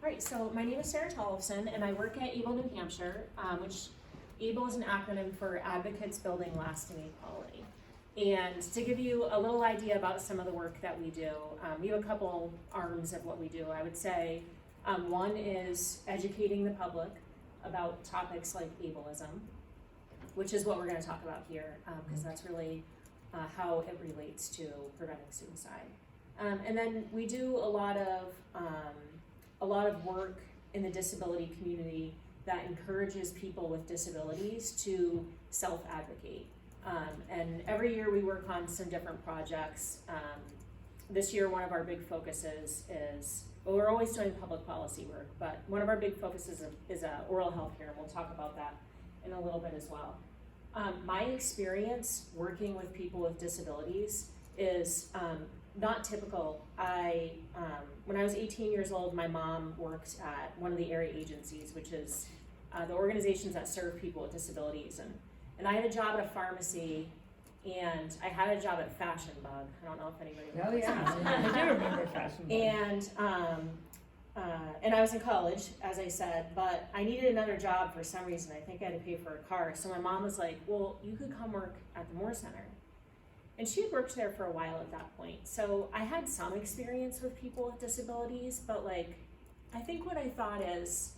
Right, so my name is Sarah Tollefsen, and I work at ABLE New Hampshire, which ABLE is an acronym for Advocates Building Lasting Equality. And to give you a little idea about some of the work that we do, we have a couple arms of what we do. I would say one is educating the public about topics like ableism, which is what we're going to talk about here, because that's really how it relates to preventing suicide. And then we do a lot of work in the disability community that encourages people with disabilities to self-advocate. And every year we work on some different projects. This year one of our big focuses is, well, we're always doing public policy work, but one of our big focuses is oral health care, and we'll talk about that in a little bit as well. My experience working with people with disabilities is not typical. When I was 18 years old, my mom worked at one of the area agencies, which is the organizations that serve people with disabilities. And I had a job at a pharmacy, and I had a job at Fashion Bug. I don't know if anybody remembers. Oh yeah, I do remember Fashion Bug. And I was in college, as I said, but I needed another job for some reason. I think I had to pay for a car. So my mom was like, well, you could come work at the Moore Center. And she had worked there for a while at that point. So I had some experience with people with disabilities, but like, I think what I thought is,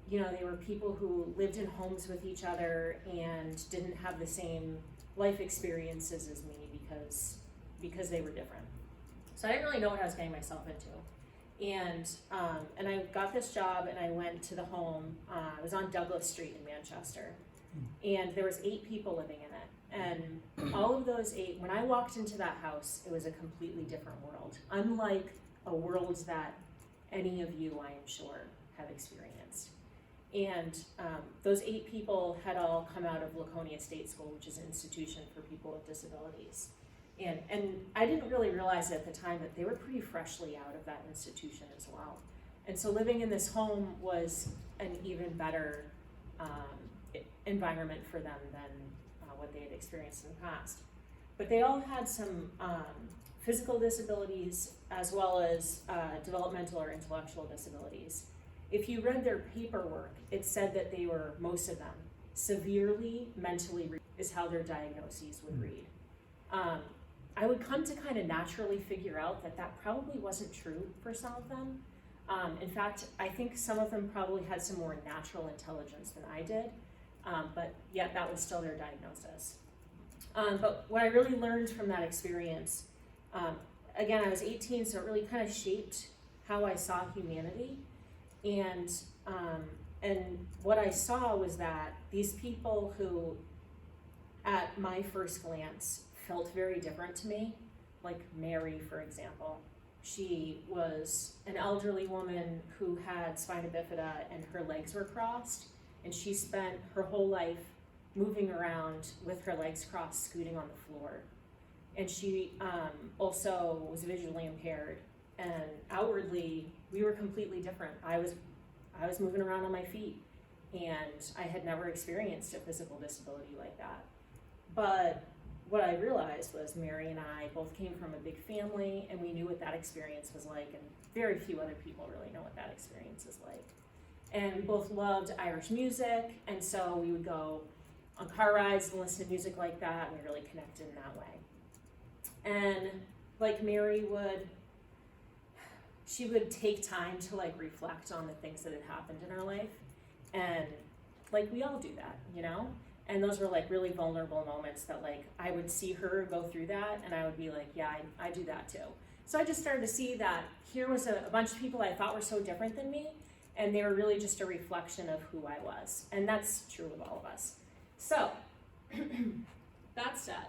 you know, they were people who lived in homes with each other and didn't have the same life experiences as me because they were different. So I didn't really know what I was getting myself into. And I got this job and I went to the home. I was on Douglas Street in Manchester, and there was 8 people living in it. And all of those 8, when I walked into that house, it was a completely different world, unlike a world that any of you, I am sure, have experienced. And those 8 people had all come out of Laconia State School, which is an institution for people with disabilities. And I didn't really realize at the time that they were pretty freshly out of that institution as well. And so living in this home was an even better environment for them than what they had experienced in the past. But they all had some physical disabilities as well as developmental or intellectual disabilities. If you read their paperwork, it said that they were, most of them, severely mentally is how their diagnoses would read. I would come to kind of naturally figure out that that probably wasn't true for some of them. In fact, I think some of them probably had some more natural intelligence than I did, but yet that was still their diagnosis. But what I really learned from that experience, again, I was 18, so it really kind of shaped how I saw humanity. And what I saw was that these people who, at my first glance, felt very different to me, like Mary, for example. She was an elderly woman who had spina bifida and her legs were crossed, and she spent her whole life moving around with her legs crossed, scooting on the floor. And she also was visually impaired, and outwardly we were completely different. I was moving around on my feet, and I had never experienced a physical disability like that. But what I realized was Mary and I both came from a big family, and we knew what that experience was like, and very few other people really know what that experience is like. And we both loved Irish music, and so we would go on car rides and listen to music like that, and we really connected in that way. And like Mary she would take time to like reflect on the things that had happened in her life, and like we all do that, you know? And those were like really vulnerable moments that like I would see her go through that, and I would be like, yeah, I do that too. So I just started to see that here was a bunch of people I thought were so different than me, and they were really just a reflection of who I was. And that's true of all of us. So, that said,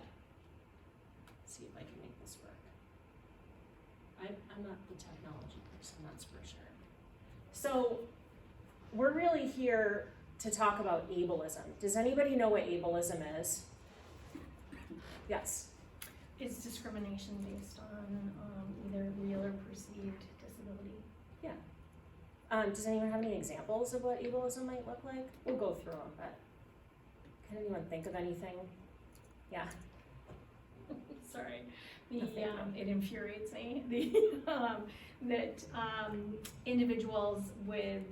let's see if I can make this work. I'm not the technology person, that's for sure. So, we're really here to talk about ableism. Does anybody know what ableism is? Yes? It's discrimination based on either real or perceived disability. Yeah. Does anyone have any examples of what ableism might look like? We'll go through them, but can anyone think of anything? Yeah. Sorry. It infuriates me, that individuals with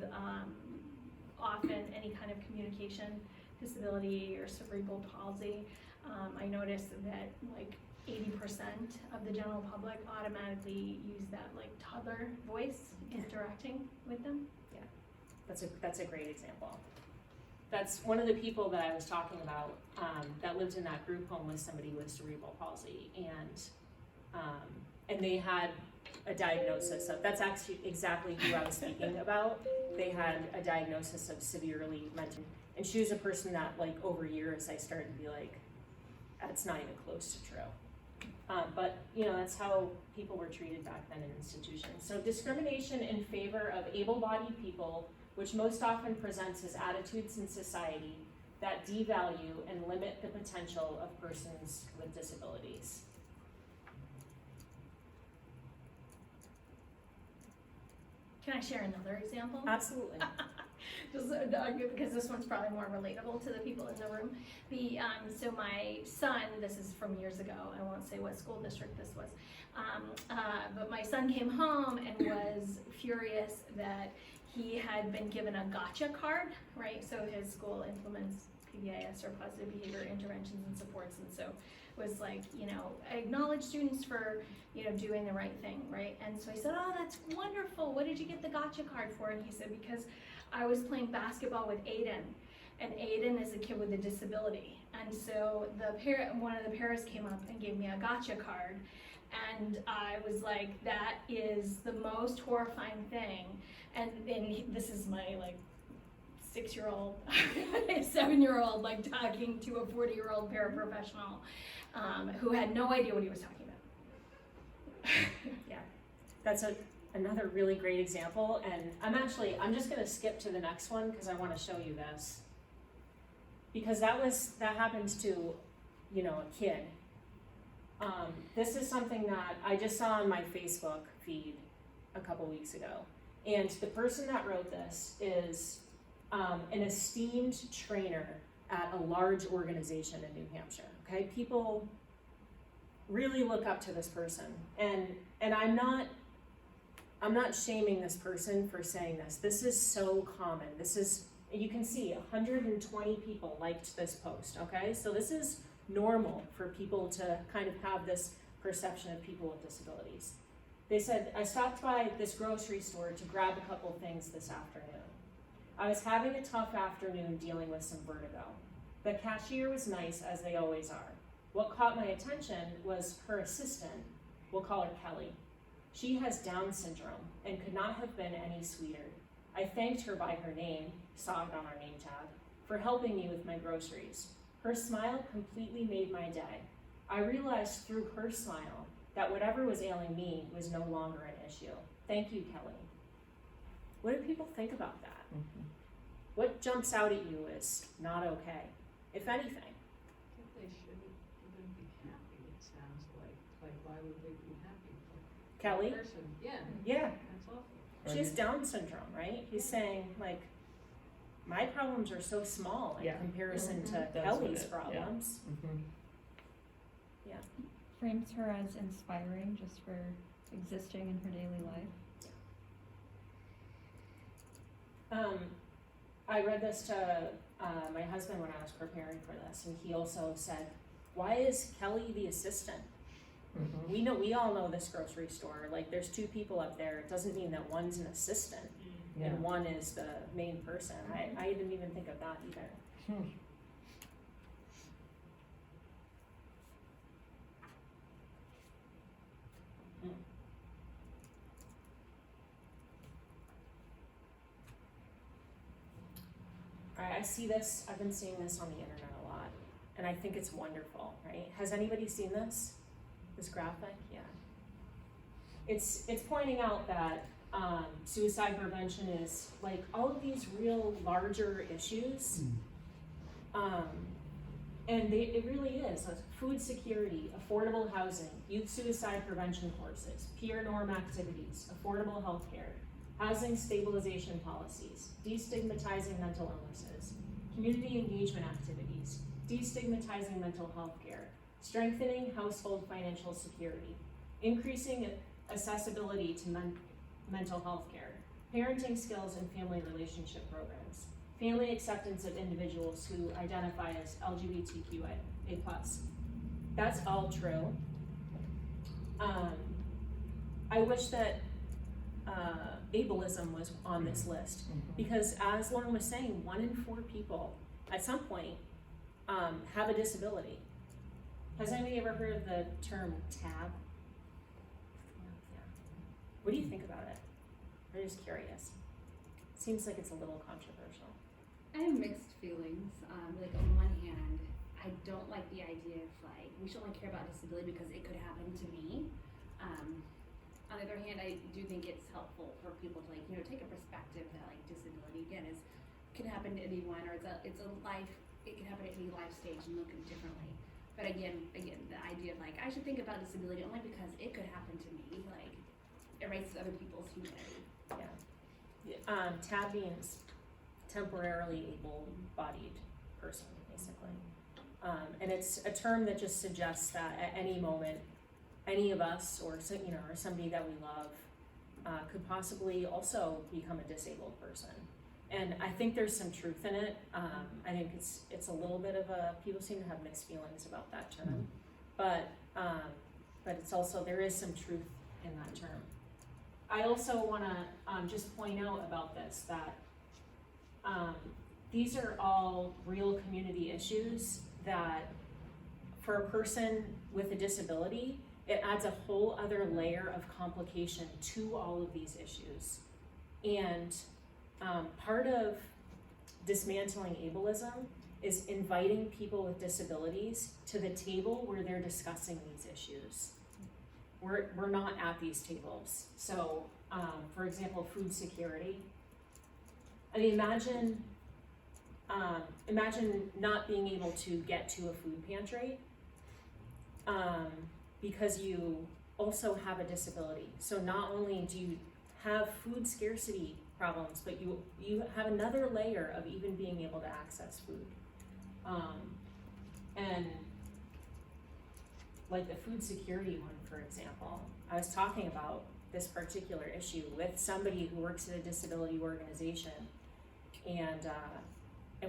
often any kind of communication disability or cerebral palsy, I noticed that like 80% of the general public automatically use that like toddler voice interacting with them. That's a great example. That's one of the people that I was talking about, that lived in that group home with somebody with cerebral palsy, and they had a diagnosis of, that's actually exactly who I was speaking about. They had a diagnosis of severely mental, and she was a person that like over years I started to be like, that's not even close to true. But you know, that's how people were treated back then in institutions. So discrimination in favor of able-bodied people, which most often presents as attitudes in society that devalue and limit the potential of persons with disabilities. Can I share another example? Absolutely. Just because this one's probably more relatable to the people in the room. So my son, this is from years ago, I won't say what school district this was, but my son came home and was furious that he had been given a gotcha card, right? So his school implements PBIS or positive behavior interventions and supports, and so was like, you know, acknowledge students for, you know, doing the right thing, right? And so I said, oh, that's wonderful. What did you get the gotcha card for? And he said, because I was playing basketball with Aiden, and Aiden is a kid with a disability. And so one of the parents came up and gave me a gotcha card, and I was like, that is the most horrifying thing. And this is my like 6-year-old, 7-year-old, like talking to a 40-year-old paraprofessional who had no idea what he was talking about. Yeah, that's another really great example, and I'm just gonna skip to the next one because I want to show you this, because that happened to, you know, a kid. This is something that I just saw on my Facebook feed a couple weeks ago, and the person that wrote this is an esteemed trainer at a large organization in New Hampshire. Okay, people really look up to this person, and I'm not shaming this person for saying this. This is so common. This is, you can see 120 people liked this post, okay? So this is normal for people to kind of have this perception of people with disabilities. They said, I stopped by this grocery store to grab a couple things this afternoon. I was having a tough afternoon dealing with some vertigo. The cashier was nice, as they always are. What caught my attention was her assistant, we'll call her Kelly. She has Down syndrome and could not have been any sweeter. I thanked her by her name, saw it on our name tag, for helping me with my groceries. Her smile completely made my day. I realized through her smile that whatever was ailing me was no longer an issue. Thank you, Kelly. What do people think about that? Mm-hmm. What jumps out at you as not okay, if anything? They shouldn't even be happy, it sounds like. Like, why would they be happy? Kelly? Person. Yeah, Yeah, that's awful. she has Down syndrome, right? He's saying, like, my problems are so small in Yeah. comparison to That's what Kelly's it- yeah. problems. Mm-hmm. Frames her as inspiring just for existing in her daily life. I read this to my husband when I was preparing for this, and he also said, why is Kelly the assistant? Mm-hmm. We all know this grocery store, like there's two people up there. It doesn't mean that one's an assistant Yeah. and one is the main person. I didn't even think of that either. Alright, I see this, I've been seeing this on the internet a lot, and I think it's wonderful, right? Has anybody seen this? This graphic? Yeah. It's pointing out that suicide prevention is like all of these real larger issues. And it really is. Food security, affordable housing, youth suicide prevention courses, peer norm activities, affordable healthcare, housing stabilization policies, destigmatizing mental illnesses, community engagement activities, destigmatizing mental health care, strengthening household financial security, increasing accessibility to mental health care, parenting skills and family relationship programs, family acceptance of individuals who identify as LGBTQIA+. That's all true. I wish that ableism was on this list, because as Lauren was saying, 1 in 4 people at some point have a disability. Has anybody ever heard of the term TAB? Yeah. What do you think about it? I'm just curious. Seems like it's a little controversial. I have mixed feelings. Like on one hand, I don't like the idea of like, we should only care about disability because it could happen to me. On the other hand, I do think it's helpful for people to like, you know, take a perspective that like disability again can happen to anyone, or it's a life, it can happen at any life stage and look differently. But again, the idea of like, I should think about disability only because it could happen to me, like, erases other people's humanity. Yeah. TAB means temporarily able-bodied person, basically. And it's a term that just suggests that at any moment, any of us or somebody that we love could possibly also become a disabled person. And I think there's some truth in it. I think it's a little bit of people seem to have mixed feelings about that term, but it's also, there is some truth in that term. I also want to just point out about this that these are all real community issues that for a person with a disability, it adds a whole other layer of complication to all of these issues. And part of dismantling ableism is inviting people with disabilities to the table where they're discussing these issues. We're not at these tables. So, for example, food security. I mean, imagine not being able to get to a food pantry because you also have a disability. So not only do you have food scarcity problems, but you have another layer of even being able to access food. And like the food security one, for example, I was talking about this particular issue with somebody who works at a disability organization, and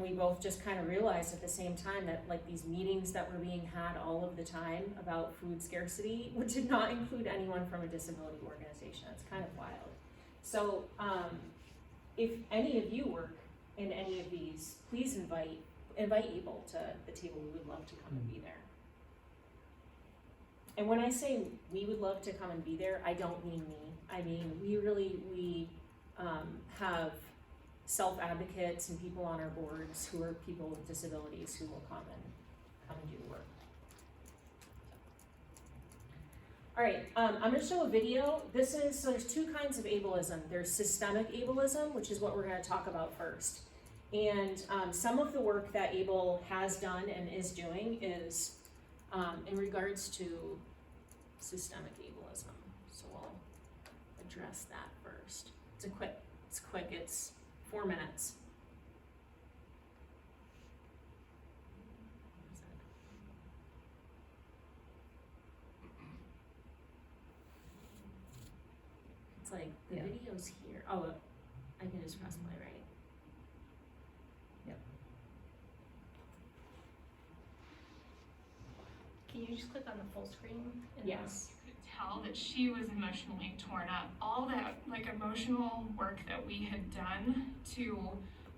we both just kind of realized at the same time that like these meetings that were being had all of the time about food scarcity did not include anyone from a disability organization. It's kind of wild. So if any of you work in any of these, please invite Able to the table. We would love to come and be there. And when I say we would love to come and be there, I don't mean me. I mean, we have self-advocates and people on our boards who are people with disabilities who will come and do the work. All right, I'm gonna show a video. So there's 2 kinds of ableism. There's systemic ableism, which is what we're gonna talk about first. And some of the work that Able has done and is doing is in regards to systemic ableism. So we'll address that first. It's quick, it's 4 minutes. It's like the video's here. Oh, I can just press play, right? Can you just click on the full screen? Yes. Could tell that she was emotionally torn up. All that like emotional work that we had done to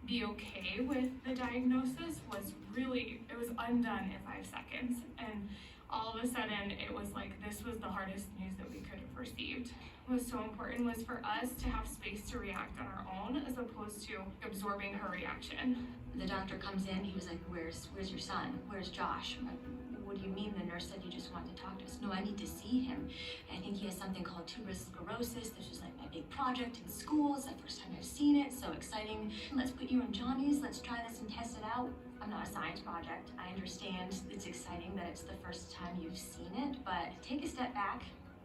be okay with the diagnosis was really, it was undone in 5 seconds. And all of a sudden it was like, this was the hardest news that we could have received. What was so important was for us to have space to react on our own as opposed to absorbing her reaction. The doctor comes in, he was like, where's your son? Where's Josh? I'm like, what do you mean? The nurse said you just wanted to talk to us. No, I need to see him. I think he has something called tuberous sclerosis. This was like my big project in school. It's the first time I've seen it. So exciting. Let's put you in Johnny's. Let's try this and test it out. I'm not a science project. I understand it's exciting that it's the first time you've seen it, but take a step back,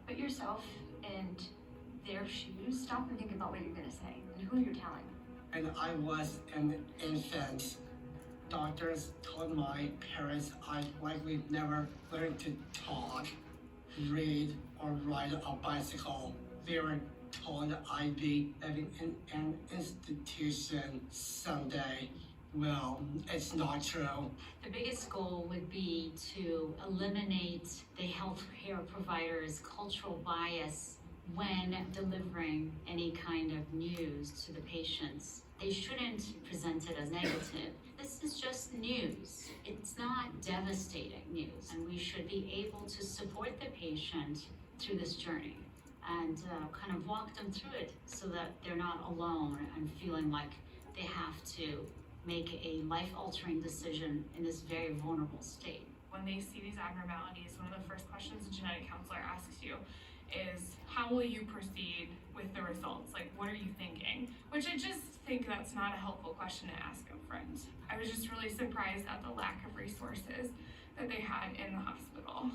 put yourself in their shoes. Stop and think about what you're gonna say and who you're telling. And I was an infant doctors told my parents I'd likely never learn to talk, read, or ride a bicycle. They were told I'd be living in an institution someday. Well, it's not true. The biggest goal would be to eliminate the healthcare provider's cultural bias when delivering any kind of news to the patients. They shouldn't present it as negative. This is just news. It's not devastating news, and we should be able to support the patient through this journey and kind of walk them through it so that they're not alone and feeling like they have to make a life-altering decision in this very vulnerable state. When they see these abnormalities, one of the first questions a genetic counselor asks you is, how will you proceed with the results? Like, what are you thinking? Which I just think that's not a helpful question to ask a friend. I was just really surprised at the lack of resources that they had in the hospital.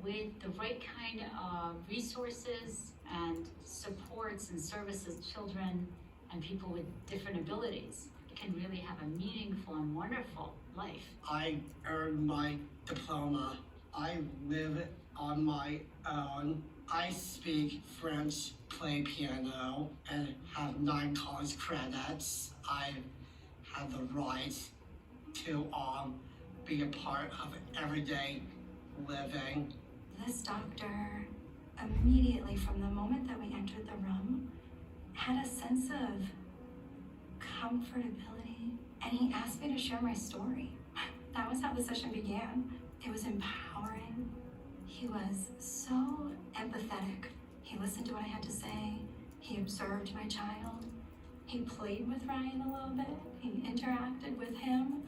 With the right kind of resources and supports and services, children and people with different abilities can really have a meaningful and wonderful life. I earned my diploma. I live on my own. I speak French, play piano, and have 9 college credits. I have the right to be a part of everyday living. This doctor, immediately from the moment that we entered the room, had a sense of comfortability, and he asked me to share my story. That was how the session began. It was empowering. He was so empathetic. He listened to what I had to say. He observed my child. He played with Ryan a little bit. He interacted with him.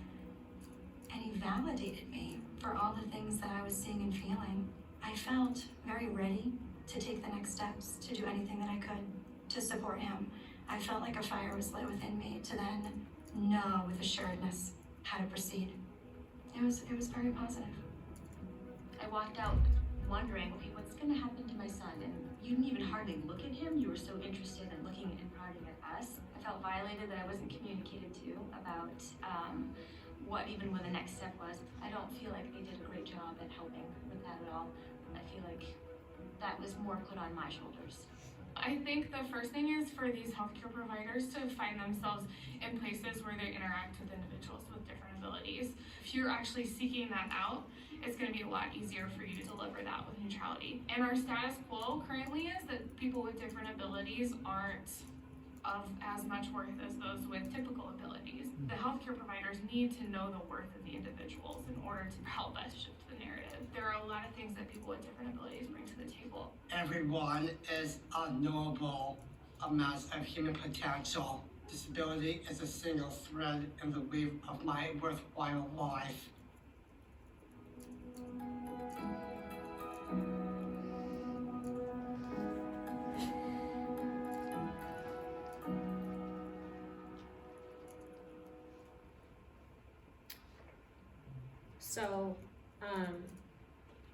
And he validated me for all the things that I was seeing and feeling. I felt very ready to take the next steps, to do anything that I could to support him. I felt like a fire was lit within me to then know with assuredness how to proceed. It was very positive. I walked out wondering, okay, what's gonna happen to my son? And you didn't even hardly look at him. You were so interested in looking and prodding at us. I felt violated that I wasn't communicated to about what the next step was. I don't feel like they did a great job at helping with that at all. I feel like that was more put on my shoulders. I think the first thing is for these healthcare providers to find themselves in places where they interact with individuals with different abilities. If you're actually seeking that out, it's going to be a lot easier for you to deliver that with neutrality. And our status quo currently is that people with different abilities aren't of as much worth as those with typical abilities. The healthcare providers need to know the worth of the individuals in order to help us shift the narrative. There are a lot of things that people with different abilities bring to the table. Everyone is unknowable amounts of human potential. Disability is a single thread in the weave of my worthwhile life. So,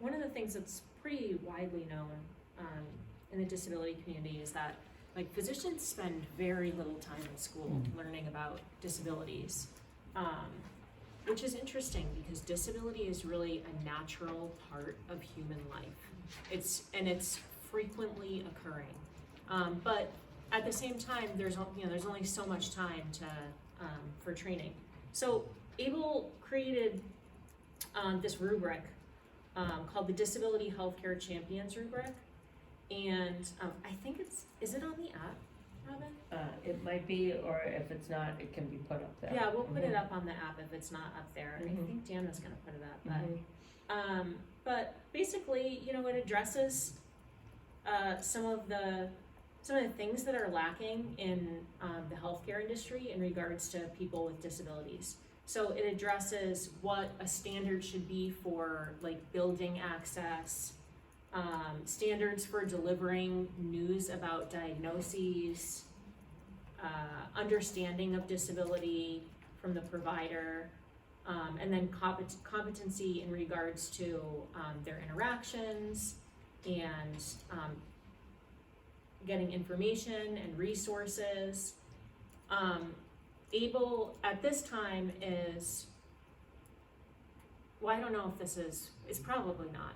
one of the things that's pretty widely known in the disability community is that physicians spend very little time in school learning about disabilities, which is interesting because disability is really a natural part of human life. It's frequently occurring, but at the same time, there's only so much time for training. So ABLE created this rubric called the Disability Healthcare Champions Rubric, and I think is it on the app, Robin? It might be, or if it's not, it can be put up there. Yeah, we'll put it up on the app if it's not up there. I think Dan was gonna put it up, but basically, it addresses some of the things that are lacking in the healthcare industry in regards to people with disabilities. So it addresses what a standard should be for building access, standards for delivering news about diagnoses, understanding of disability from the provider, and then competency in regards to their interactions and getting information and resources. ABLE at this time is well, I don't know if this is, it's probably not.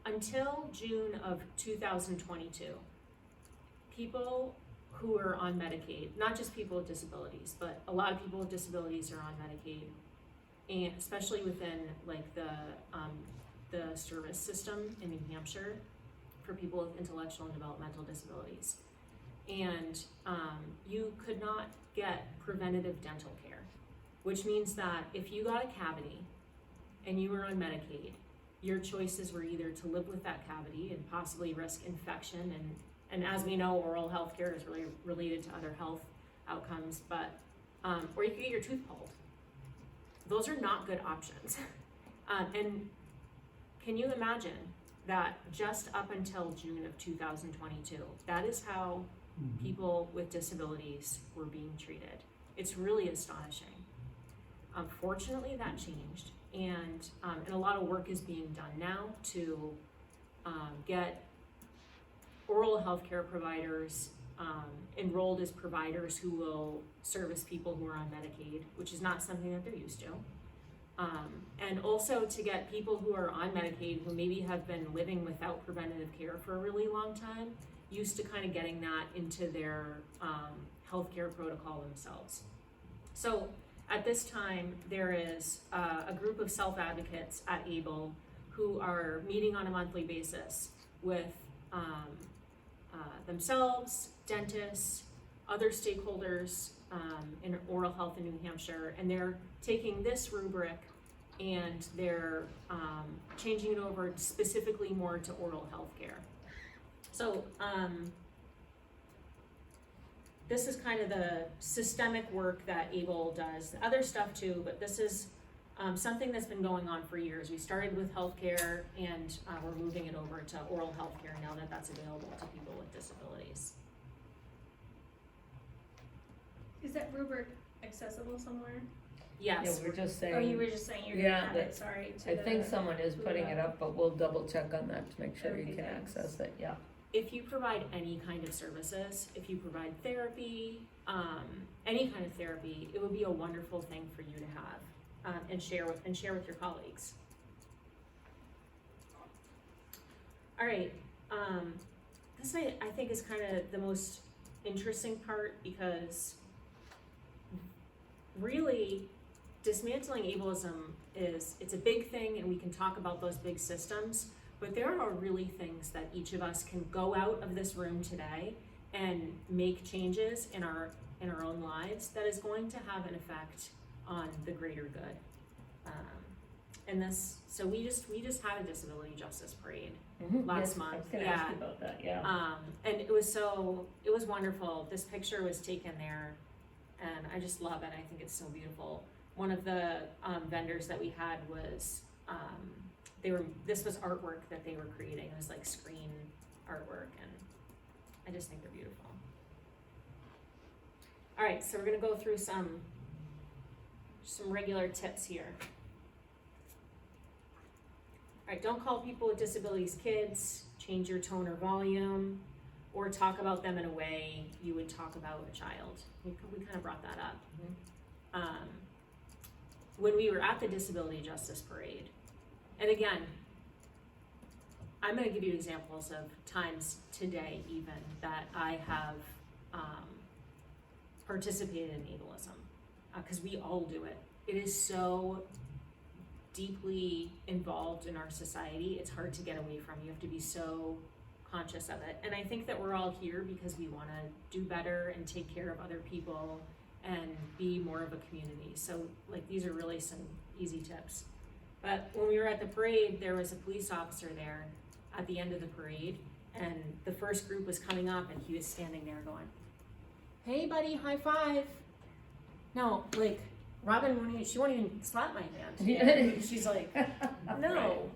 Until June of 2022, people who are on Medicaid, not just people with disabilities, but a lot of people with disabilities are on Medicaid, and especially within like the service system in New Hampshire for people with intellectual and developmental disabilities. And you could not get preventative dental care, which means that if you got a cavity and you were on Medicaid, your choices were either to live with that cavity and possibly risk infection, and as we know, oral health care is really related to other health outcomes, but or you could get your tooth pulled. Those are not good options. And can you imagine that just up until June of 2022, that is how people with disabilities were being treated? It's really astonishing. Fortunately, that changed, and a lot of work is being done now to get oral health care providers enrolled as providers who will service people who are on Medicaid, which is not something that they're used to. And also to get people who are on Medicaid who maybe have been living without preventative care for a really long time, used to kind of getting that into their healthcare protocol themselves. So at this time, there is a group of self-advocates at ABLE who are meeting on a monthly basis with themselves, dentists, other stakeholders in oral health in New Hampshire, and they're taking this rubric and they're changing it over specifically more to oral health care. So this is kind of the systemic work that ABLE does, other stuff too, but this is something that's been going on for years. We started with healthcare, and we're moving it over to oral healthcare now that that's available to people with disabilities. Is that rubric accessible somewhere? Yeah, Yes. we're just saying. Oh, you were just saying you're Yeah, gonna have that- it, sorry, to I think the- someone is putting it up, but we'll double check on that to make sure you Okay, can thanks. access it, yeah. If you provide any kind of services, if you provide therapy, any kind of therapy, it would be a wonderful thing for you to have and share with your colleagues. All right, this I think is kind of the most interesting part, because really dismantling ableism it's a big thing, and we can talk about those big systems, but there are really things that each of us can go out of this room today and make changes in our own lives that is going to have an effect on the greater good. So we just had a disability justice parade last Yes, month. I was gonna ask you about that, yeah. And it was wonderful. This picture was taken there, and I just love it. I think it's so beautiful. One of the vendors that we had was this was artwork that they were creating. It was like screen artwork, and I just think they're beautiful. All right, so we're gonna go through some regular tips here. All right, don't call people with disabilities kids, change your tone or volume, or talk about them in a way you would talk about a child. We kind of brought that up. When we were at the Disability Justice Parade, and again, I'm gonna give you examples of times today even that I have participated in ableism, because we all do it. It is so deeply involved in our society, it's hard to get away from. You have to be so conscious of it. And I think that we're all here because we wanna do better and take care of other people and be more of a community. So like, these are really some easy tips. But when we were at the parade, there was a police officer there at the end of the parade, and the first group was coming up, and he was standing there going, "Hey buddy, high five." No, like, Robin she won't even slap my hand. She's like, no.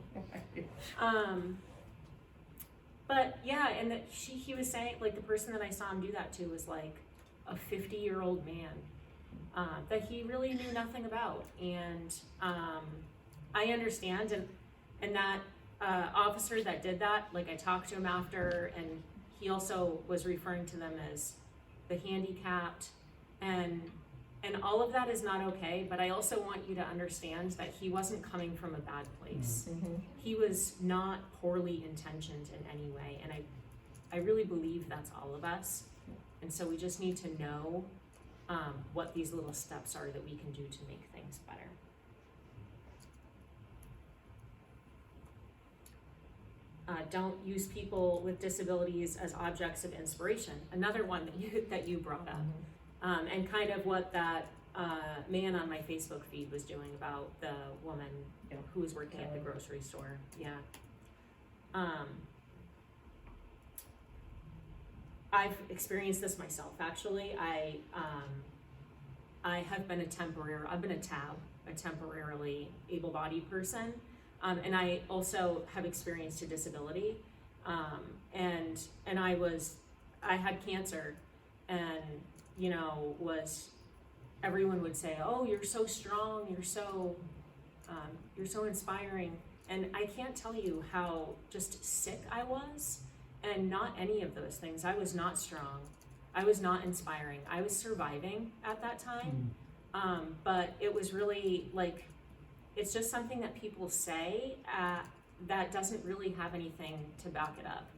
But yeah, and that he was saying, like, the person that I saw him do that to was like a 50-year-old man that he really knew nothing about. And I understand, and that officer that did that, like, I talked to him after, and he also was referring to them as the handicapped, and And all of that is not okay, but I also want you to understand that he wasn't coming from a bad place. He was not poorly intentioned in any way, and I really believe that's all of us. And so we just need to know what these little steps are that we can do to make things better. Don't use people with disabilities as objects of inspiration. Another one that you brought up, and kind of what that man on my Facebook feed was doing about the woman, who was working at the grocery store. Yeah. I've experienced this myself. Actually, I have been I've been a TAB, a temporarily able-bodied person. And I also have experienced a disability, and I had cancer, and everyone would say, "Oh, you're so strong, you're so inspiring," and I can't tell you how just sick I was, and not any of those things. I was not strong, I was not inspiring, I was surviving at that time, but it was really like, it's just something that people say that doesn't really have anything to back it up.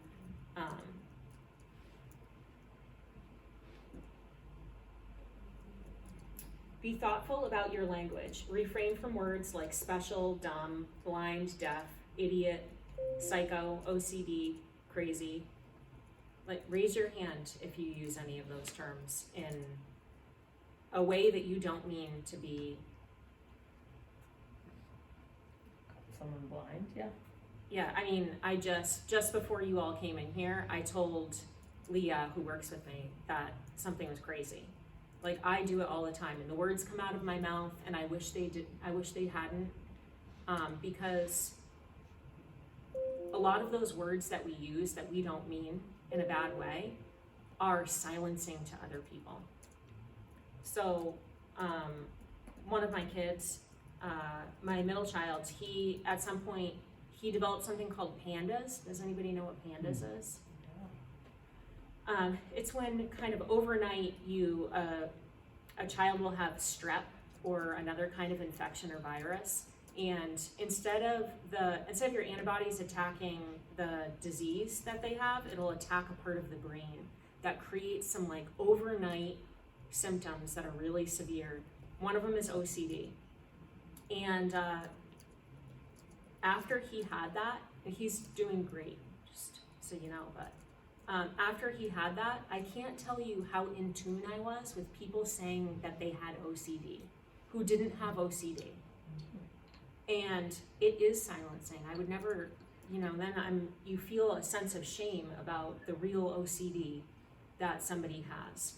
Be thoughtful about your language. Refrain from words like special, dumb, blind, deaf, idiot, psycho, OCD, crazy. Like, raise your hand if you use any of those terms in a way that you don't mean to be. Someone blind, yeah. Yeah, I mean, I just before you all came in here, I told Leah, who works with me, that something was crazy. Like, I do it all the time, and the words come out of my mouth, and I wish they hadn't, because a lot of those words that we use that we don't mean in a bad way are silencing to other people. So, one of my kids, my middle child, at some point, he developed something called pandas. Does anybody know what pandas is? It's when kind of overnight a child will have strep or another kind of infection or virus, and instead of your antibodies attacking the disease that they have, it'll attack a part of the brain that creates some like overnight symptoms that are really severe. One of them is OCD. And after he had that, he's doing great, just so you know, but after he had that, I can't tell you how in tune I was with people saying that they had OCD, who didn't have OCD. And it is silencing. I would never, then you feel a sense of shame about the real OCD that somebody has.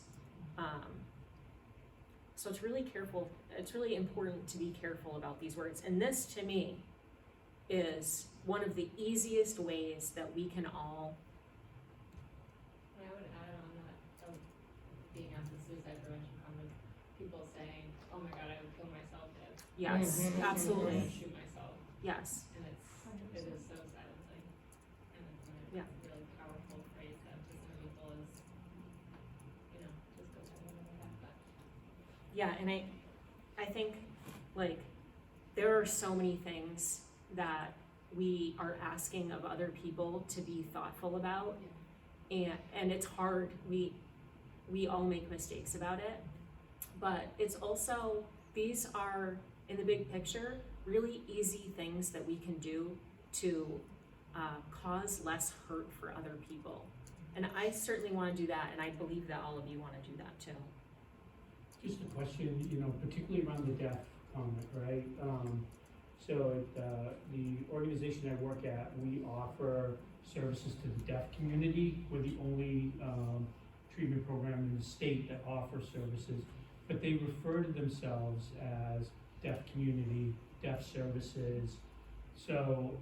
So it's really important to be careful about these words. And this, to me, is one of the easiest ways that we can all. I would add on that, of being at the suicide prevention conference, people saying, "Oh my God, I would kill myself if." Yes, absolutely. I would shoot myself. Yes. And it is so silencing, and it's a really powerful phrase that to some people is, just goes right over their head. Yeah, and I think, like, there are so many things that we are asking of other people to be thoughtful about, and it's hard. We all make mistakes about it, but it's also, these are, in the big picture, really easy things that we can do to cause less hurt for other people. And I certainly want to do that, and I believe that all of you want to do that too. Just a question, particularly around the deaf comment, right? So at the organization I work at, we offer services to the deaf community. We're the only treatment program in the state that offers services, but they refer to themselves as deaf community, deaf services. So,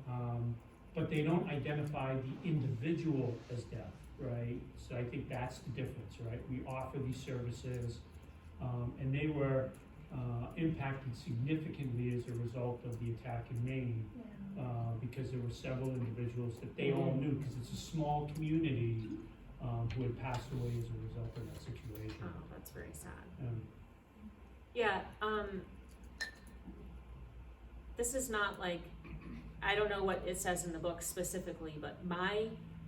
but they don't identify the individual as deaf, right? So I think that's the difference, right? We offer these services, and they were impacted significantly as a result of the attack in Maine, because there were several individuals that they all knew, because it's a small community, who had passed away as a result of that situation. Oh, that's very sad. Yeah, this is not like, I don't know what it says in the book specifically, but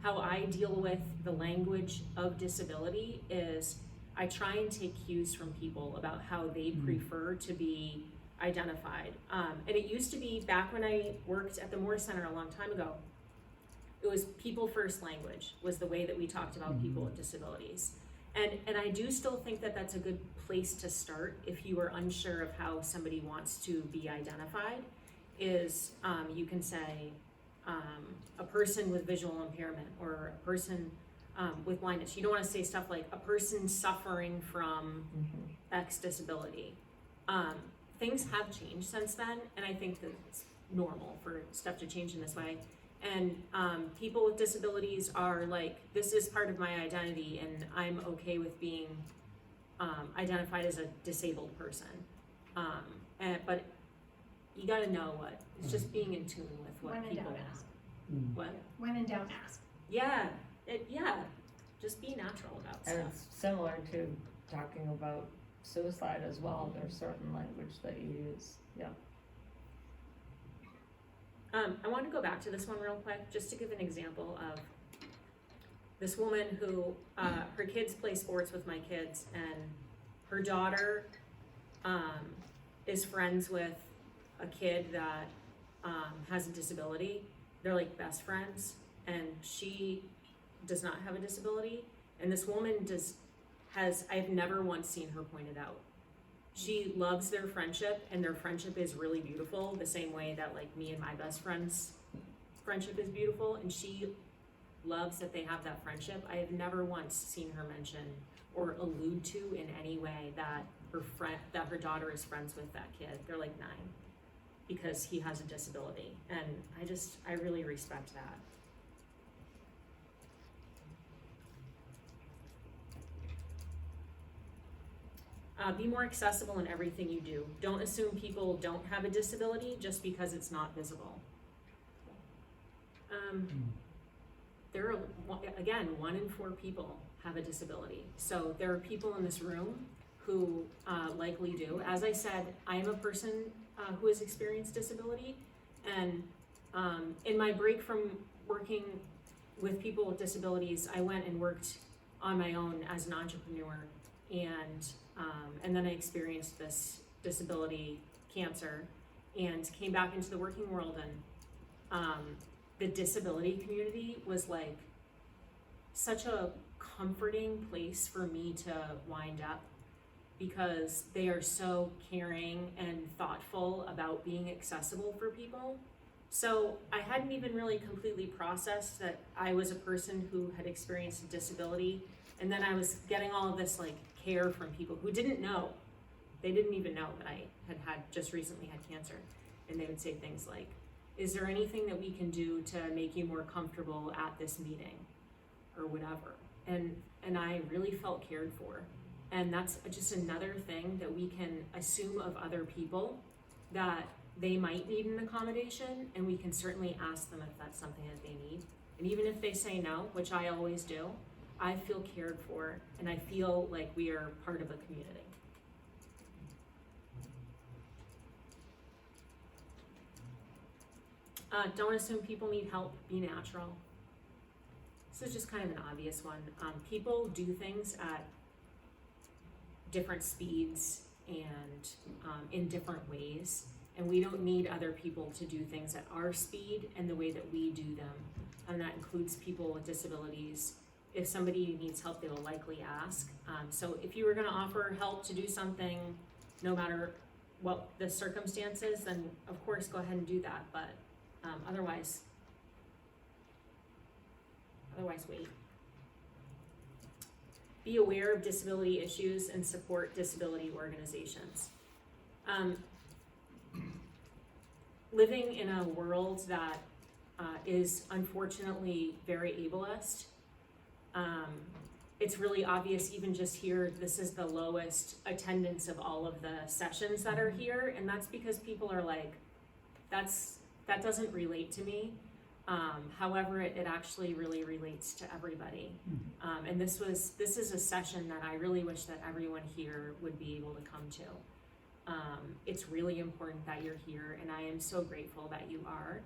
how I deal with the language of disability is I try and take cues from people about how they prefer to be identified. And it used to be, back when I worked at the Moore Center a long time ago, it was people first language was the way that we talked about people with disabilities. And I do still think that that's a good place to start if you are unsure of how somebody wants to be identified, is you can say a person with visual impairment, or a person with blindness. You don't want to say stuff like a person suffering from X disability. Things have changed since then, and I think that it's normal for stuff to change in this way. And people with disabilities are like, this is part of my identity, and I'm okay with being identified as a disabled person. But you gotta know what, it's just being in tune with what When in people doubt, ask. What? When in doubt, ask. Yeah, just be natural about And stuff. it's similar to talking about suicide as well, there's certain language that you use, yeah. I want to go back to this one real quick, just to give an example of this woman who, her kids play sports with my kids, and her daughter is friends with a kid that has a disability. They're like best friends, and she does not have a disability. And this woman I've never once seen her pointed out. She loves their friendship, and their friendship is really beautiful, the same way that like me and my best friend's friendship is beautiful, and she loves that they have that friendship. I have never once seen her mention or allude to in any way that her daughter is friends with that kid. They're like 9, because he has a disability, and I really respect that. Be more accessible in everything you do. Don't assume people don't have a disability just because it's not visible. There are, again, 1 in 4 people have a disability. So there are people in this room who likely do. As I said, I am a person who has experienced disability, and in my break from working with people with disabilities, I went and worked on my own as an entrepreneur, and then I experienced this disability, cancer, and came back into the working world, and the disability community was like such a comforting place for me to wind up, because they are so caring and thoughtful about being accessible for people. So I hadn't even really completely processed that I was a person who had experienced a disability, and then I was getting all of this like care from people who didn't know. They didn't even know that I had just recently had cancer, and they would say things like, is there anything that we can do to make you more comfortable at this meeting, or whatever? And I really felt cared for. And that's just another thing that we can assume of other people, that they might need an accommodation, and we can certainly ask them if that's something that they need. And even if they say no, which I always do, I feel cared for, and I feel like we are part of a community. Don't assume people need help, be natural. This is just kind of an obvious one. People do things at different speeds and in different ways, and we don't need other people to do things at our speed and the way that we do them. And that includes people with disabilities. If somebody needs help, they will likely ask. So if you were gonna offer help to do something, no matter what the circumstances, then of course go ahead and do that, but otherwise wait. Be aware of disability issues and support disability organizations. Living in a world that is unfortunately very ableist, it's really obvious even just here, this is the lowest attendance of all of the sessions that are here, and that's because people are like, that doesn't relate to me. However, it actually really relates to everybody. And this is a session that I really wish that everyone here would be able to come to. It's really important that you're here, and I am so grateful that you are.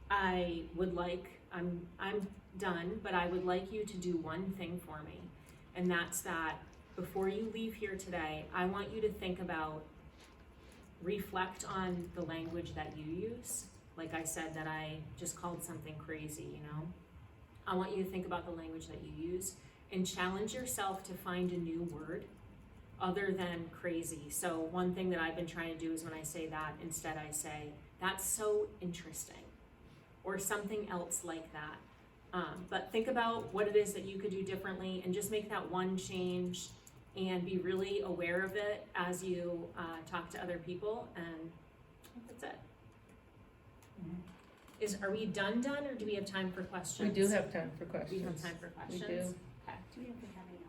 I would like, I'm done, but I would like you to do one thing for me, and that's that before you leave here today, I want you to think about, reflect on the language that you use. Like I said, that I just called something crazy, you know? I want you to think about the language that you use and challenge yourself to find a new word other than crazy. So one thing that I've been trying to do is when I say that, instead I say, that's so interesting, or something else like that. But think about what it is that you could do differently and just make that one change and be really aware of it as you talk to other people, and that's it. Are we done, or do we have time for questions? We do have time for questions. We have time for We questions? do. Okay. Do we have to have any